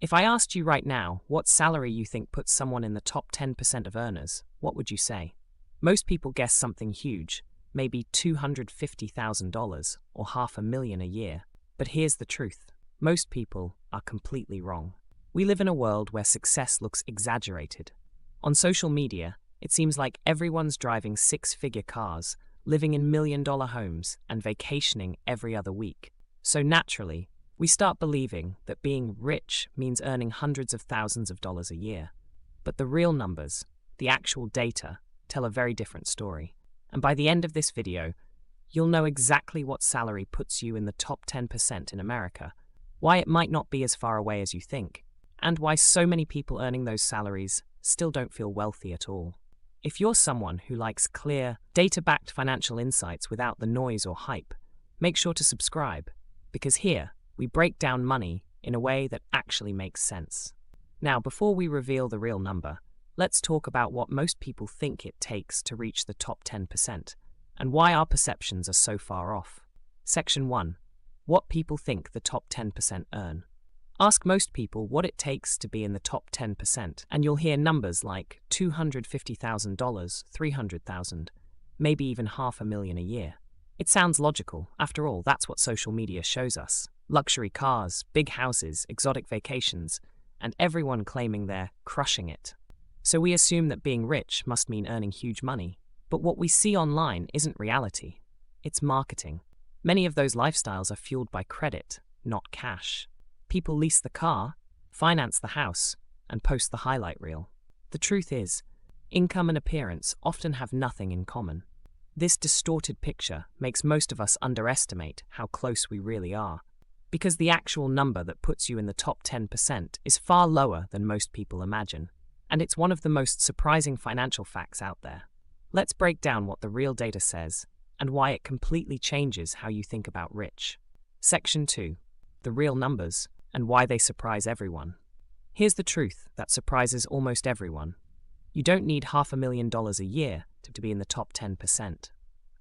If I asked you right now what salary you think puts someone in the top 10% of earners, what would you say? Most people guess something huge, maybe $250,000 or $500,000 a year. But here's the truth. Most people are completely wrong. We live in a world where success looks exaggerated. On social media, it seems like everyone's driving six-figure cars, living in million-dollar homes, and vacationing every other week. So naturally, we start believing that being rich means earning hundreds of thousands of dollars a year. But the real numbers, the actual data, tell a very different story. And by the end of this video, you'll know exactly what salary puts you in the top 10% in America, why it might not be as far away as you think, and why so many people earning those salaries still don't feel wealthy at all. If you're someone who likes clear, data-backed financial insights without the noise or hype, make sure to subscribe, because here, we break down money in a way that actually makes sense. Now, before we reveal the real number, let's talk about what most people think it takes to reach the top 10%, and why our perceptions are so far off. Section 1. What people think the top 10% earn. Ask most people what it takes to be in the top 10%, and you'll hear numbers like $250,000, $300,000, maybe even $500,000 a year. It sounds logical. After all, that's what social media shows us. Luxury cars, big houses, exotic vacations, and everyone claiming they're crushing it. So we assume that being rich must mean earning huge money. But what we see online isn't reality. It's marketing. Many of those lifestyles are fueled by credit, not cash. People lease the car, finance the house, and post the highlight reel. The truth is, income and appearance often have nothing in common. This distorted picture makes most of us underestimate how close we really are, because the actual number that puts you in the top 10% is far lower than most people imagine, and it's one of the most surprising financial facts out there. Let's break down what the real data says and why it completely changes how you think about rich. Section 2. The real numbers and why they surprise everyone. Here's the truth that surprises almost everyone. You don't need $500,000 a year to be in the top 10%.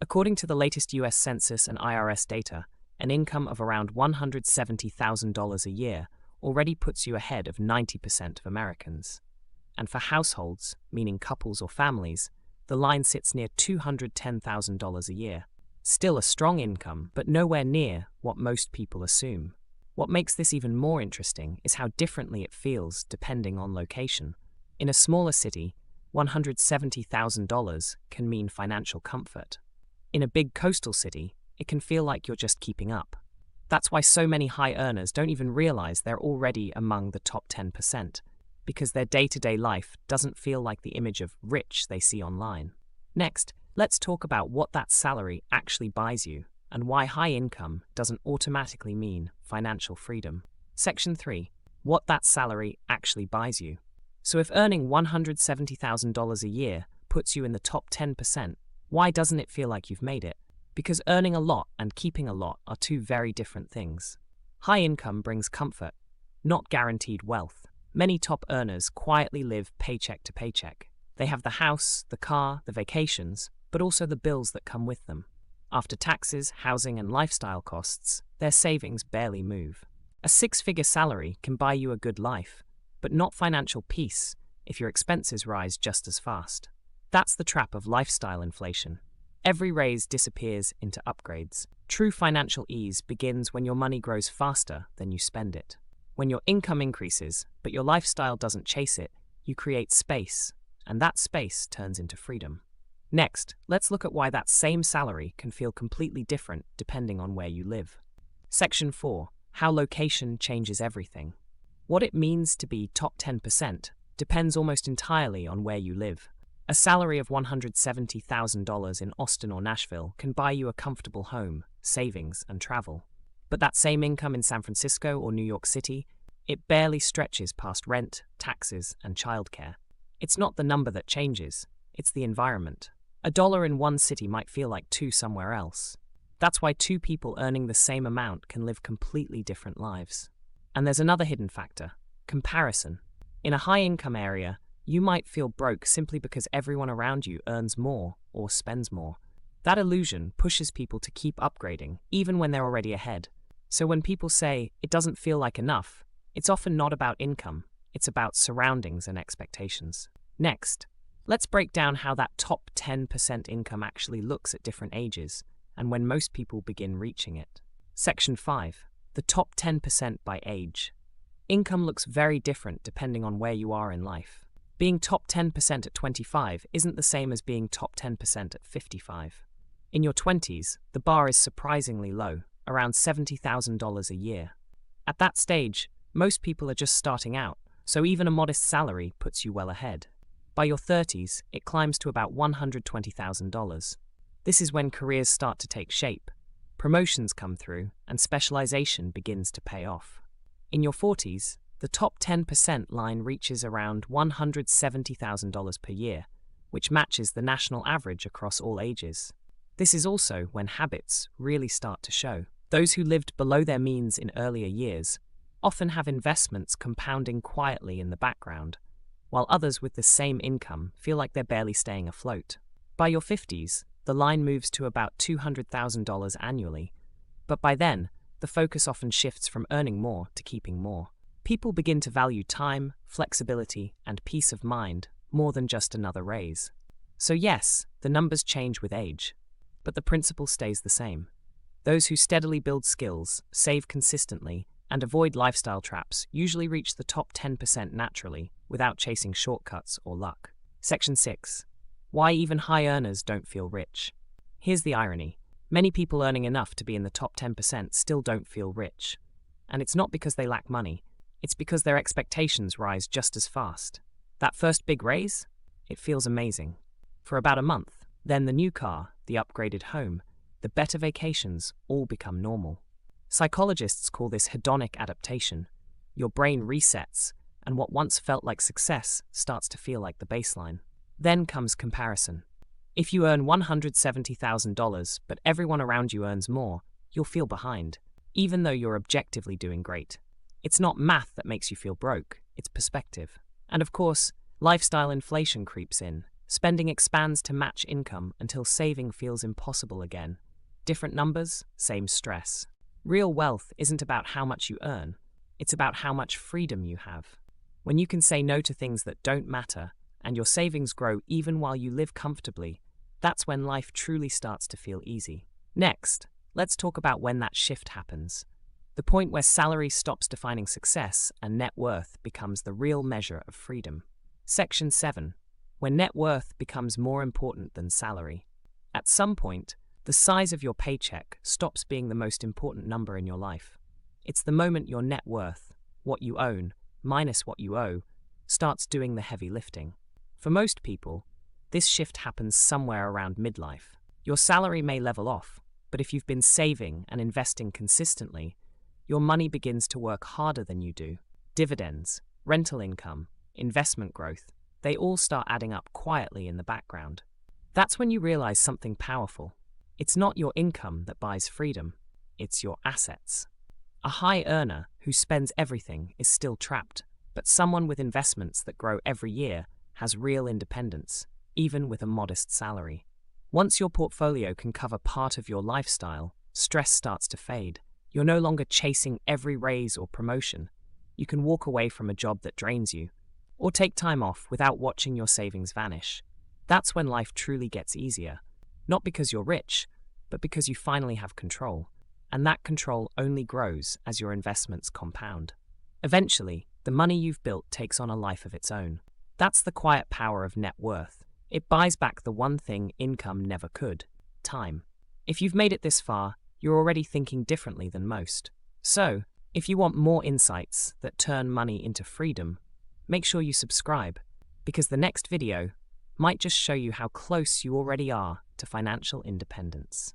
According to the latest US Census and IRS data, an income of around $170,000 a year already puts you ahead of 90% of Americans. And for households, meaning couples or families, the line sits near $210,000 a year. Still a strong income, but nowhere near what most people assume. What makes this even more interesting is how differently it feels depending on location. In a smaller city, $170,000 can mean financial comfort. In a big coastal city, it can feel like you're just keeping up. That's why so many high earners don't even realize they're already among the top 10%, because their day-to-day life doesn't feel like the image of rich they see online. Next, let's talk about what that salary actually buys you, and why high income doesn't automatically mean financial freedom. Section 3. What that salary actually buys you. So if earning $170,000 a year puts you in the top 10%, why doesn't it feel like you've made it? Because earning a lot and keeping a lot are two very different things. High income brings comfort, not guaranteed wealth. Many top earners quietly live paycheck to paycheck. They have the house, the car, the vacations, but also the bills that come with them. After taxes, housing, and lifestyle costs, their savings barely move. A six-figure salary can buy you a good life, but not financial peace if your expenses rise just as fast. That's the trap of lifestyle inflation. Every raise disappears into upgrades. True financial ease begins when your money grows faster than you spend it. When your income increases, but your lifestyle doesn't chase it, you create space, and that space turns into freedom. Next, let's look at why that same salary can feel completely different depending on where you live. Section 4. How location changes everything. What it means to be top 10% depends almost entirely on where you live. A salary of $170,000 in Austin or Nashville can buy you a comfortable home, savings, and travel. But that same income in San Francisco or New York City, it barely stretches past rent, taxes, and childcare. It's not the number that changes, it's the environment. $1 in one city might feel like $2 somewhere else. That's why two people earning the same amount can live completely different lives. And there's another hidden factor: comparison. In a high-income area, you might feel broke simply because everyone around you earns more or spends more. That illusion pushes people to keep upgrading, even when they're already ahead. So when people say, "It doesn't feel like enough," It's often not about income, it's about surroundings and expectations. Next, let's break down how that top 10% income actually looks at different ages and when most people begin reaching it. Section 5. The top 10% by age. Income looks very different depending on where you are in life. Being top 10% at 25 isn't the same as being top 10% at 55. In your 20s, the bar is surprisingly low, around $70,000 a year. At that stage, most people are just starting out, so even a modest salary puts you well ahead. By your 30s, it climbs to about $120,000. This is when careers start to take shape, promotions come through, and specialization begins to pay off. In your 40s, the top 10% line reaches around $170,000 per year, which matches the national average across all ages. This is also when habits really start to show. Those who lived below their means in earlier years often have investments compounding quietly in the background, while others with the same income feel like they're barely staying afloat. By your 50s, the line moves to about $200,000 annually, but by then, the focus often shifts from earning more to keeping more. People begin to value time, flexibility, and peace of mind more than just another raise. So yes, the numbers change with age, but the principle stays the same. Those who steadily build skills, save consistently, and avoid lifestyle traps usually reach the top 10% naturally without chasing shortcuts or luck. Section 6. Why even high earners don't feel rich. Here's the irony. Many people earning enough to be in the top 10% still don't feel rich. And it's not because they lack money, it's because their expectations rise just as fast. That first big raise? It feels amazing. For about a month, then the new car, the upgraded home, the better vacations all become normal. Psychologists call this hedonic adaptation. Your brain resets, and what once felt like success starts to feel like the baseline. Then comes comparison. If you earn $170,000 but everyone around you earns more, you'll feel behind, even though you're objectively doing great. It's not math that makes you feel broke, it's perspective. And of course, lifestyle inflation creeps in. Spending expands to match income until saving feels impossible again. Different numbers, same stress. Real wealth isn't about how much you earn, it's about how much freedom you have. When you can say no to things that don't matter, and your savings grow even while you live comfortably, that's when life truly starts to feel easy. Next, let's talk about when that shift happens. The point where salary stops defining success and net worth becomes the real measure of freedom. Section 7. When net worth becomes more important than salary. At some point, the size of your paycheck stops being the most important number in your life. It's the moment your net worth, what you own, minus what you owe, starts doing the heavy lifting. For most people, this shift happens somewhere around midlife. Your salary may level off, but if you've been saving and investing consistently, your money begins to work harder than you do. Dividends, rental income, investment growth, they all start adding up quietly in the background. That's when you realize something powerful. It's not your income that buys freedom, it's your assets. A high earner who spends everything is still trapped, but someone with investments that grow every year has real independence, even with a modest salary. Once your portfolio can cover part of your lifestyle, stress starts to fade. You're no longer chasing every raise or promotion. You can walk away from a job that drains you, or take time off without watching your savings vanish. That's when life truly gets easier. Not because you're rich, but because you finally have control. And that control only grows as your investments compound. Eventually, the money you've built takes on a life of its own. That's the quiet power of net worth. It buys back the one thing income never could: time. If you've made it this far, you're already thinking differently than most. So, if you want more insights that turn money into freedom, make sure you subscribe, because the next video might just show you how close you already are to financial independence.